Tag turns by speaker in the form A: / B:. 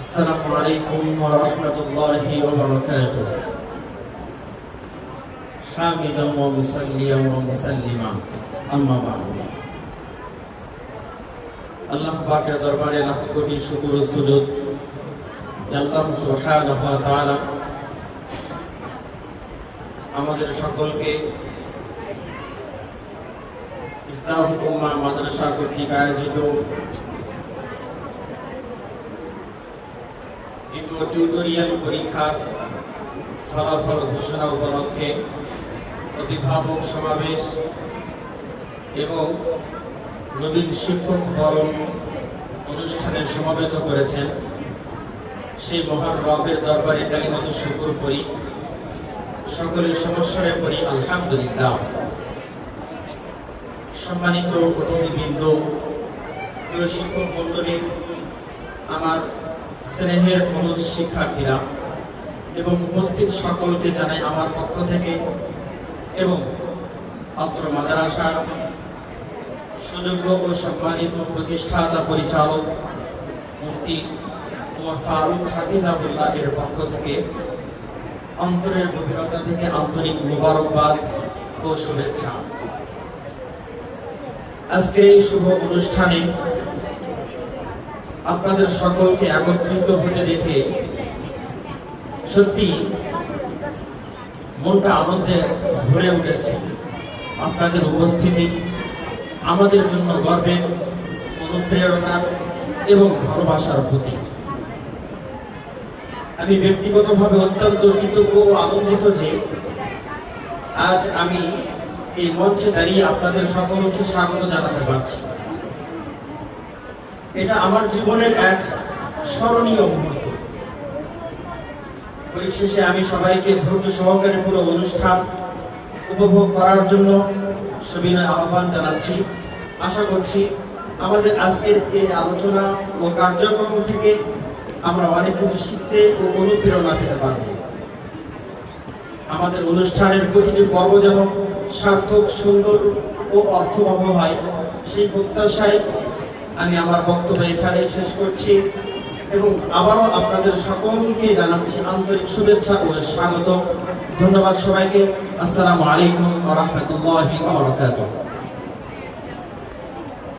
A: السلام عليكم ورحمة الله وبركاته. حامدا ومصليا ومسلما أما بعد. আল্লাহ পাকের দরবারে লাখ কোটি শুকর ও সুজুদ আল্লাহ সুবহানাহু ওয়া তাআলা আমাদের সকলকে ইসলাম উম্মাহ মাদ্রাসা কর্তৃক আয়োজিত দ্বিতীয় টিউটোরিয়াল পরীক্ষার ফলাফল ঘোষণা উপলক্ষে অভিভাবক সমাবেশ এবং নবীন শিক্ষক বরণ অনুষ্ঠানে সমবেত করেছেন। সেই মহান রবের দরবারে কালিমাত শুকর করি, সকলের সমস্যারে করি আলহামদুলিল্লাহ। সম্মানিত অতিথিবৃন্দ, প্রিয় শিক্ষক মণ্ডলী, আমার স্নেহের অনুজ শিক্ষার্থীরা এবং উপস্থিত সকলকে জানাই আমার পক্ষ থেকে এবং অত্র মাদ্রাসার সুযোগ্য ও সম্মানিত প্রতিষ্ঠাতা পরিচালক মুফতি ওমর ফারুক হাফিজাহুল্লাহ এর পক্ষ থেকে অন্তরের গভীরতা থেকে আন্তরিক মুবারকবাদ ও শুভেচ্ছা। আজকে এই শুভ অনুষ্ঠানে আপনাদের সকলকে একত্রিত হতে দেখে সত্যি মনটা আনন্দে ভরে উঠেছে। আপনাদের উপস্থিতি আমাদের জন্য গর্বের, অনুপ্রেরণার এবং ভালোবাসার প্রতীক। আমি ব্যক্তিগতভাবে অত্যন্ত কৃতজ্ঞ ও আনন্দিত যে আজ আমি এই মঞ্চে দাঁড়িয়ে আপনাদের সকলকে স্বাগত জানাতে পারছি। এটা আমার জীবনের এক স্মরণীয় মুহূর্ত। পরিশেষে আমি সবাইকে ধৈর্য সহকারে পুরো অনুষ্ঠান উপভোগ করার জন্য সবিনয় আহ্বান জানাচ্ছি। আশা করছি আমাদের আজকের এই আলোচনা ও কার্যক্রম থেকে আমরা অনেক কিছু শিখতে ও অনুপ্রেরণা পেতে পারব। আমাদের অনুষ্ঠানের প্রতিটি পর্ব যেন সার্থক, সুন্দর ও অর্থবহ হয়, সেই প্রত্যাশায় আমি আমার বক্তব্য এখানে শেষ করছি এবং আবারও আপনাদের সকলকে জানাচ্ছি আন্তরিক শুভেচ্ছা ও স্বাগত। ধন্যবাদ সবাইকে। আসসালামু আলাইকুম ওয়া রাহমাতুল্লাহি ওয়া বারাকাতুহু।